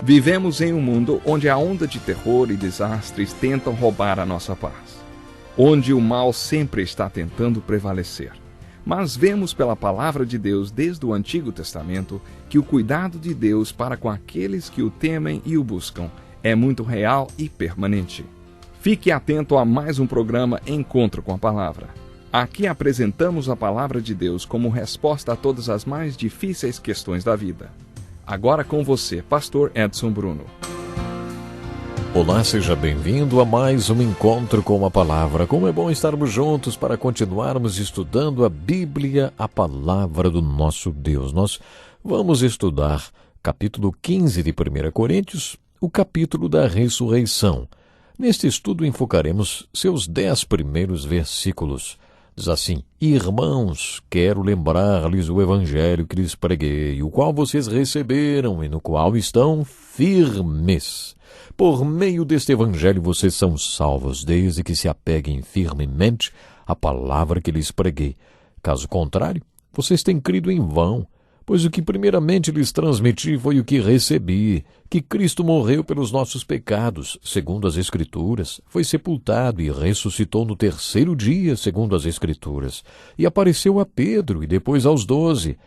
Vivemos em um mundo onde a onda de terror e desastres tentam roubar a nossa paz, onde o mal sempre está tentando prevalecer. Mas vemos pela palavra de Deus desde o Antigo Testamento que o cuidado de Deus para com aqueles que o temem e o buscam é muito real e permanente. Fique atento a mais um programa Encontro com a Palavra. Aqui apresentamos a palavra de Deus como resposta a todas as mais difíceis questões da vida. Agora com você, Pastor Edson Bruno. Olá, seja bem-vindo a mais um Encontro com a Palavra. Como é bom estarmos juntos para continuarmos estudando a Bíblia, a Palavra do nosso Deus. Nós vamos estudar capítulo 15 de 1 Coríntios, o capítulo da ressurreição. Neste estudo enfocaremos seus 10 primeiros versículos. Diz assim: Irmãos, quero lembrar-lhes o evangelho que lhes preguei, o qual vocês receberam e no qual estão firmes. Por meio deste evangelho vocês são salvos, desde que se apeguem firmemente à palavra que lhes preguei. Caso contrário, vocês têm crido em vão, pois o que primeiramente lhes transmiti foi o que recebi, que Cristo morreu pelos nossos pecados, segundo as Escrituras, foi sepultado e ressuscitou no terceiro dia, segundo as Escrituras, e apareceu a Pedro e depois aos 12.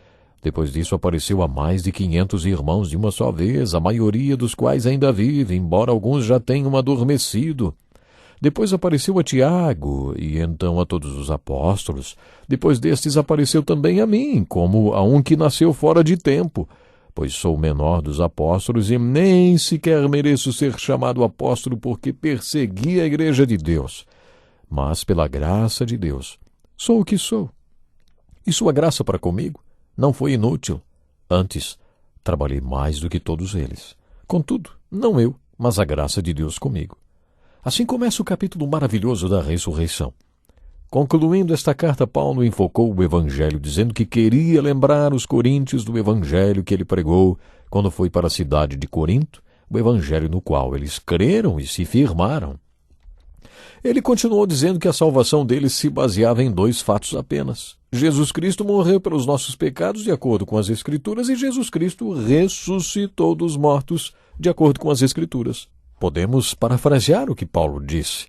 Depois disso apareceu a mais de 500 irmãos de uma só vez, a maioria dos quais ainda vive, embora alguns já tenham adormecido. Depois apareceu a Tiago, e então a todos os apóstolos. Depois destes apareceu também a mim, como a um que nasceu fora de tempo, pois sou o menor dos apóstolos e nem sequer mereço ser chamado apóstolo porque persegui a igreja de Deus. Mas pela graça de Deus, sou o que sou. E sua graça para comigo não foi inútil. Antes, trabalhei mais do que todos eles. Contudo, não eu, mas a graça de Deus comigo. Assim começa o capítulo maravilhoso da ressurreição. Concluindo esta carta, Paulo enfocou o evangelho, dizendo que queria lembrar os coríntios do evangelho que ele pregou quando foi para a cidade de Corinto, o evangelho no qual eles creram e se firmaram. Ele continuou dizendo que a salvação deles se baseava em 2 fatos apenas. Jesus Cristo morreu pelos nossos pecados, de acordo com as Escrituras, e Jesus Cristo ressuscitou dos mortos, de acordo com as Escrituras. Podemos parafrasear o que Paulo disse.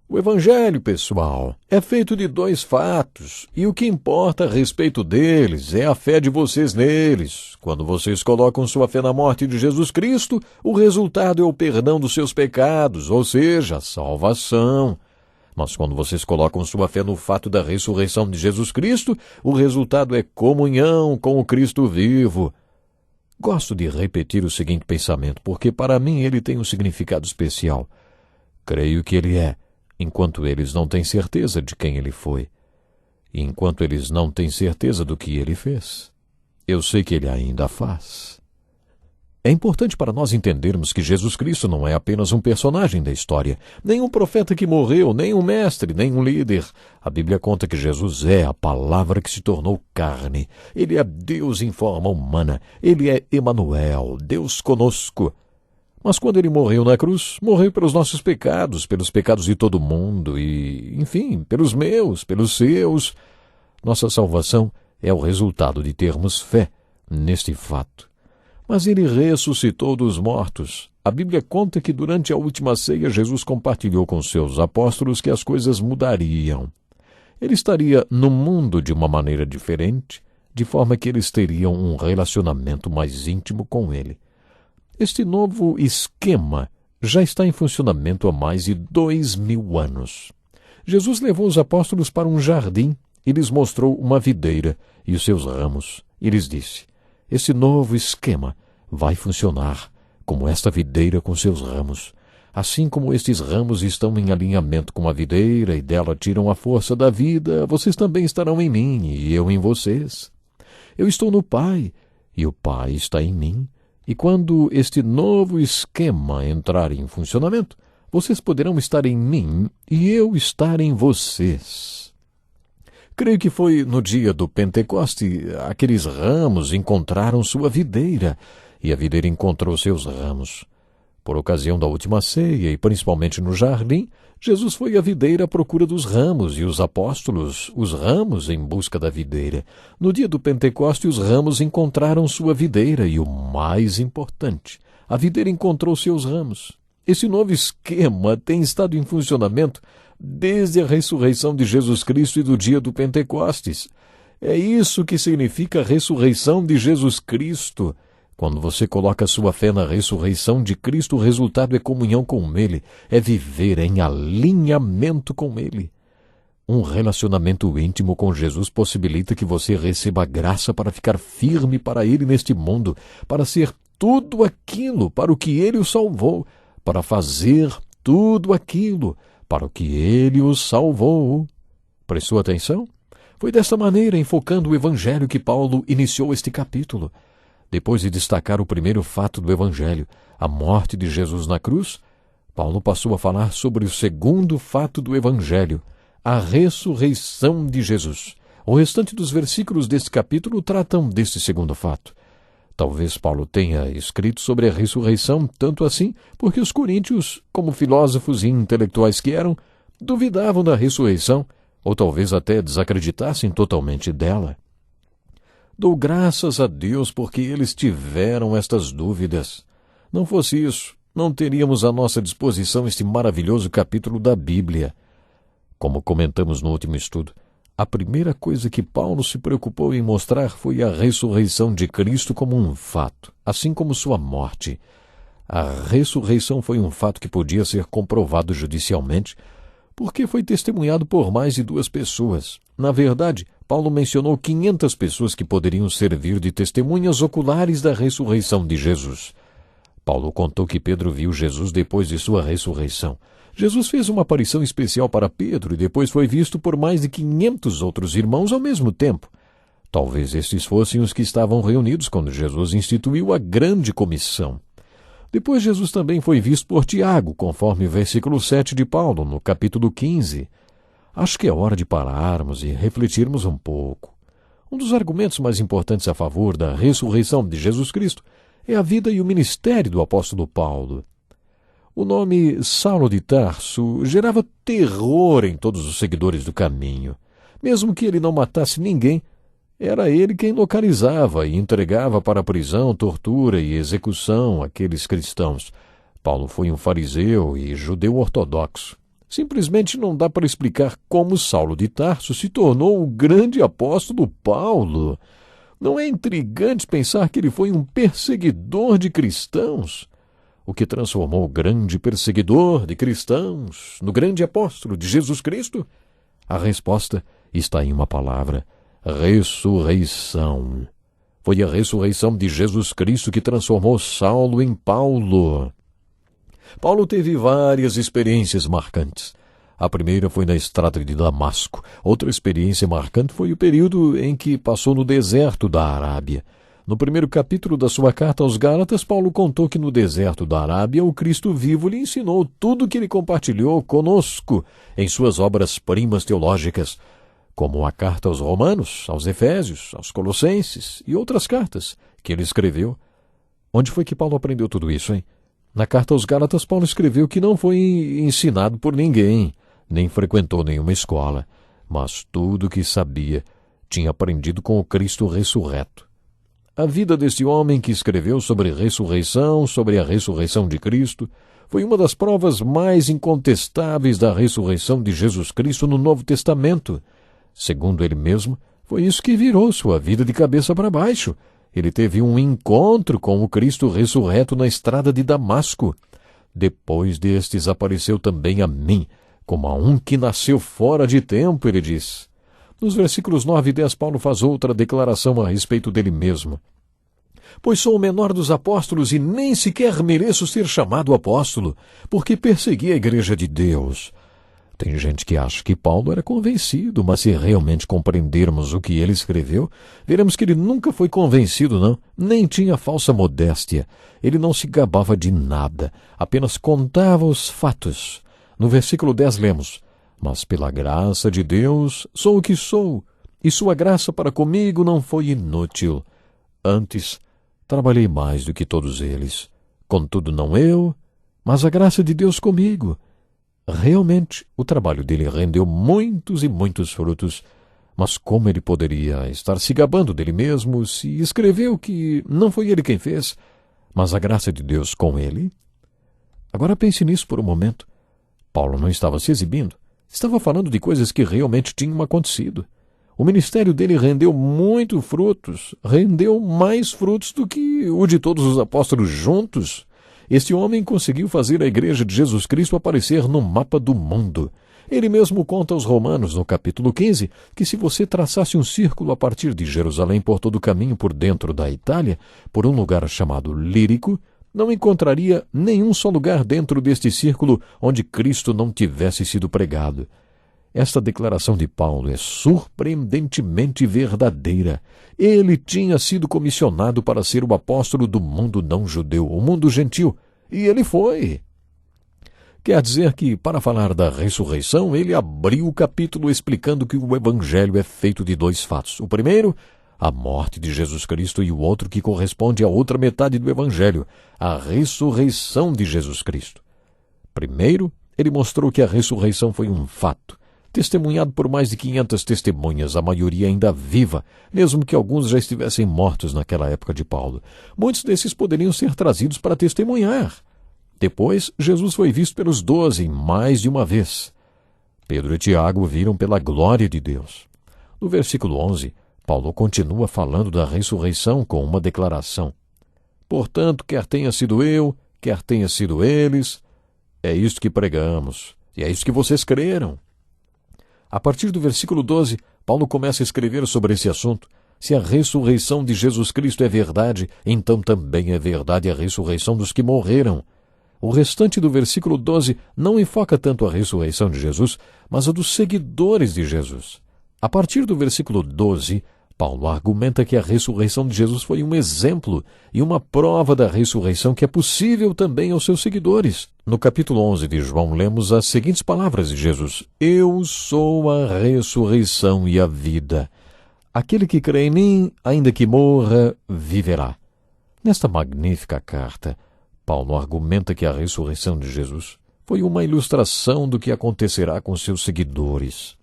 O evangelho, pessoal, é feito de 2 fatos, e o que importa a respeito deles é a fé de vocês neles. Quando vocês colocam sua fé na morte de Jesus Cristo, o resultado é o perdão dos seus pecados, ou seja, a salvação. Mas quando vocês colocam sua fé no fato da ressurreição de Jesus Cristo, o resultado é comunhão com o Cristo vivo. Gosto de repetir o seguinte pensamento, porque para mim ele tem um significado especial. Creio que ele é, enquanto eles não têm certeza de quem ele foi, e enquanto eles não têm certeza do que ele fez, eu sei que ele ainda faz. É importante para nós entendermos que Jesus Cristo não é apenas um personagem da história, nem um profeta que morreu, nem um mestre, nem um líder. A Bíblia conta que Jesus é a palavra que se tornou carne. Ele é Deus em forma humana. Ele é Emanuel, Deus conosco. Mas quando ele morreu na cruz, morreu pelos nossos pecados, pelos pecados de todo mundo e, enfim, pelos meus, pelos seus. Nossa salvação é o resultado de termos fé neste fato. Mas ele ressuscitou dos mortos. A Bíblia conta que durante a última ceia Jesus compartilhou com seus apóstolos que as coisas mudariam. Ele estaria no mundo de uma maneira diferente, de forma que eles teriam um relacionamento mais íntimo com ele. Este novo esquema já está em funcionamento há mais de 2000 anos. Jesus levou os apóstolos para um jardim e lhes mostrou uma videira e os seus ramos. E lhes disse: esse novo esquema vai funcionar como esta videira com seus ramos. Assim como estes ramos estão em alinhamento com a videira e dela tiram a força da vida, vocês também estarão em mim e eu em vocês. Eu estou no Pai e o Pai está em mim. E quando este novo esquema entrar em funcionamento, vocês poderão estar em mim e eu estar em vocês. Creio que foi no dia do Pentecoste, aqueles ramos encontraram sua videira, e a videira encontrou seus ramos. Por ocasião da última ceia, e principalmente no jardim, Jesus foi à videira à procura dos ramos, e os apóstolos, os ramos em busca da videira. No dia do Pentecoste, os ramos encontraram sua videira, e o mais importante, a videira encontrou seus ramos. Esse novo esquema tem estado em funcionamento desde a ressurreição de Jesus Cristo e do dia do Pentecostes. É isso que significa a ressurreição de Jesus Cristo. Quando você coloca sua fé na ressurreição de Cristo, o resultado é comunhão com Ele, é viver em alinhamento com Ele. Um relacionamento íntimo com Jesus possibilita que você receba graça para ficar firme para Ele neste mundo, para ser tudo aquilo para o que Ele o salvou, para fazer tudo aquilo para o que Ele o salvou. Prestou atenção? Foi desta maneira, enfocando o Evangelho, que Paulo iniciou este capítulo. Depois de destacar o primeiro fato do Evangelho, a morte de Jesus na cruz, Paulo passou a falar sobre o segundo fato do Evangelho, a ressurreição de Jesus. O restante dos versículos deste capítulo tratam deste segundo fato. Talvez Paulo tenha escrito sobre a ressurreição tanto assim porque os coríntios, como filósofos e intelectuais que eram, duvidavam da ressurreição, ou talvez até desacreditassem totalmente dela. Dou graças a Deus porque eles tiveram estas dúvidas. Não fosse isso, não teríamos à nossa disposição este maravilhoso capítulo da Bíblia. Como comentamos no último estudo, a primeira coisa que Paulo se preocupou em mostrar foi a ressurreição de Cristo como um fato, assim como sua morte. A ressurreição foi um fato que podia ser comprovado judicialmente, porque foi testemunhado por mais de 2 pessoas. Na verdade, Paulo mencionou 500 pessoas que poderiam servir de testemunhas oculares da ressurreição de Jesus. Paulo contou que Pedro viu Jesus depois de sua ressurreição. Jesus fez uma aparição especial para Pedro e depois foi visto por mais de 500 outros irmãos ao mesmo tempo. Talvez estes fossem os que estavam reunidos quando Jesus instituiu a grande comissão. Depois Jesus também foi visto por Tiago, conforme o versículo 7 de Paulo, no capítulo 15. Acho que é hora de pararmos e refletirmos um pouco. Um dos argumentos mais importantes a favor da ressurreição de Jesus Cristo é a vida e o ministério do apóstolo Paulo. O nome Saulo de Tarso gerava terror em todos os seguidores do caminho. Mesmo que ele não matasse ninguém, era ele quem localizava e entregava para a prisão, tortura e execução aqueles cristãos. Paulo foi um fariseu e judeu ortodoxo. Simplesmente não dá para explicar como Saulo de Tarso se tornou o grande apóstolo Paulo. Não é intrigante pensar que ele foi um perseguidor de cristãos? O que transformou o grande perseguidor de cristãos no grande apóstolo de Jesus Cristo? A resposta está em uma palavra: ressurreição. Foi a ressurreição de Jesus Cristo que transformou Saulo em Paulo. Paulo teve várias experiências marcantes. A primeira foi na estrada de Damasco. Outra experiência marcante foi o período em que passou no deserto da Arábia. No primeiro capítulo da sua carta aos Gálatas, Paulo contou que no deserto da Arábia o Cristo vivo lhe ensinou tudo o que ele compartilhou conosco em suas obras-primas teológicas, como a carta aos Romanos, aos Efésios, aos Colossenses e outras cartas que ele escreveu. Onde foi que Paulo aprendeu tudo isso, hein? Na carta aos Gálatas, Paulo escreveu que não foi ensinado por ninguém, nem frequentou nenhuma escola, mas tudo o que sabia tinha aprendido com o Cristo ressurreto. A vida deste homem que escreveu sobre ressurreição, sobre a ressurreição de Cristo, foi uma das provas mais incontestáveis da ressurreição de Jesus Cristo no Novo Testamento. Segundo ele mesmo, foi isso que virou sua vida de cabeça para baixo. Ele teve um encontro com o Cristo ressurreto na estrada de Damasco. Depois destes apareceu também a mim, como a um que nasceu fora de tempo, ele diz. Nos versículos 9 e 10, Paulo faz outra declaração a respeito dele mesmo. Pois sou o menor dos apóstolos e nem sequer mereço ser chamado apóstolo, porque persegui a igreja de Deus. Tem gente que acha que Paulo era convencido, mas se realmente compreendermos o que ele escreveu, veremos que ele nunca foi convencido, não, nem tinha falsa modéstia. Ele não se gabava de nada, apenas contava os fatos. No versículo 10 lemos: Mas pela graça de Deus sou o que sou, e sua graça para comigo não foi inútil. Antes, trabalhei mais do que todos eles. Contudo, não eu, mas a graça de Deus comigo. Realmente, o trabalho dele rendeu muitos e muitos frutos, mas como ele poderia estar se gabando dele mesmo se escreveu que não foi ele quem fez, mas a graça de Deus com ele? Agora pense nisso por um momento. Paulo não estava se exibindo. Estava falando de coisas que realmente tinham acontecido. O ministério dele rendeu muito frutos, rendeu mais frutos do que o de todos os apóstolos juntos. Este homem conseguiu fazer a Igreja de Jesus Cristo aparecer no mapa do mundo. Ele mesmo conta aos Romanos, no capítulo 15, que se você traçasse um círculo a partir de Jerusalém por todo o caminho por dentro da Itália, por um lugar chamado Lírico, não encontraria nenhum só lugar dentro deste círculo onde Cristo não tivesse sido pregado. Esta declaração de Paulo é surpreendentemente verdadeira. Ele tinha sido comissionado para ser o apóstolo do mundo não-judeu, o mundo gentil, e ele foi. Quer dizer que, para falar da ressurreição, ele abriu o capítulo explicando que o Evangelho é feito de dois fatos. O primeiro, a morte de Jesus Cristo, e o outro que corresponde à outra metade do Evangelho, a ressurreição de Jesus Cristo. Primeiro, ele mostrou que a ressurreição foi um fato, testemunhado por mais de 500 testemunhas, a maioria ainda viva, mesmo que alguns já estivessem mortos naquela época de Paulo. Muitos desses poderiam ser trazidos para testemunhar. Depois, Jesus foi visto pelos 12 mais de uma vez. Pedro e Tiago o viram pela glória de Deus. No versículo 11, Paulo continua falando da ressurreição com uma declaração. Portanto, quer tenha sido eu, quer tenha sido eles, é isto que pregamos, e é isso que vocês creram. A partir do versículo 12, Paulo começa a escrever sobre esse assunto. Se a ressurreição de Jesus Cristo é verdade, então também é verdade a ressurreição dos que morreram. O restante do versículo 12 não enfoca tanto a ressurreição de Jesus, mas a dos seguidores de Jesus. A partir do versículo 12, Paulo argumenta que a ressurreição de Jesus foi um exemplo e uma prova da ressurreição que é possível também aos seus seguidores. No capítulo 11 de João, lemos as seguintes palavras de Jesus: Eu sou a ressurreição e a vida. Aquele que crê em mim, ainda que morra, viverá. Nesta magnífica carta, Paulo argumenta que a ressurreição de Jesus foi uma ilustração do que acontecerá com seus seguidores.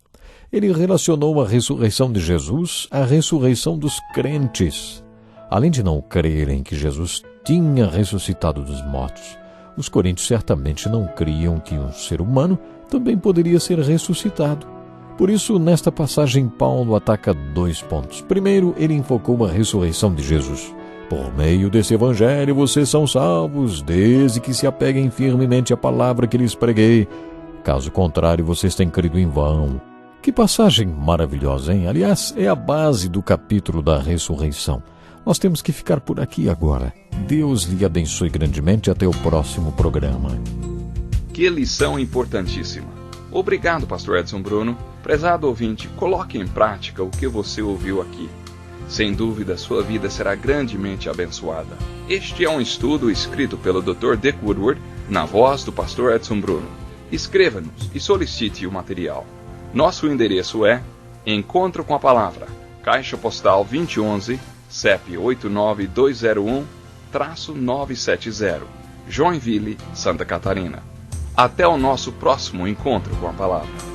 Ele relacionou a ressurreição de Jesus à ressurreição dos crentes. Além de não crerem que Jesus tinha ressuscitado dos mortos, os coríntios certamente não criam que um ser humano também poderia ser ressuscitado. Por isso, nesta passagem, Paulo ataca 2 pontos. Primeiro, ele enfocou a ressurreição de Jesus. Por meio desse evangelho vocês são salvos, desde que se apeguem firmemente à palavra que lhes preguei. Caso contrário, vocês têm crido em vão. Que passagem maravilhosa, hein? Aliás, é a base do capítulo da ressurreição. Nós temos que ficar por aqui agora. Deus lhe abençoe grandemente. Até o próximo programa. Que lição importantíssima. Obrigado, pastor Edson Bruno. Prezado ouvinte, coloque em prática o que você ouviu aqui. Sem dúvida, sua vida será grandemente abençoada. Este é um estudo escrito pelo Dr. Dick Woodward, na voz do pastor Edson Bruno. Escreva-nos e solicite o material. Nosso endereço é Encontro com a Palavra, Caixa Postal 2011, CEP 89201-970, Joinville, Santa Catarina. Até o nosso próximo Encontro com a Palavra.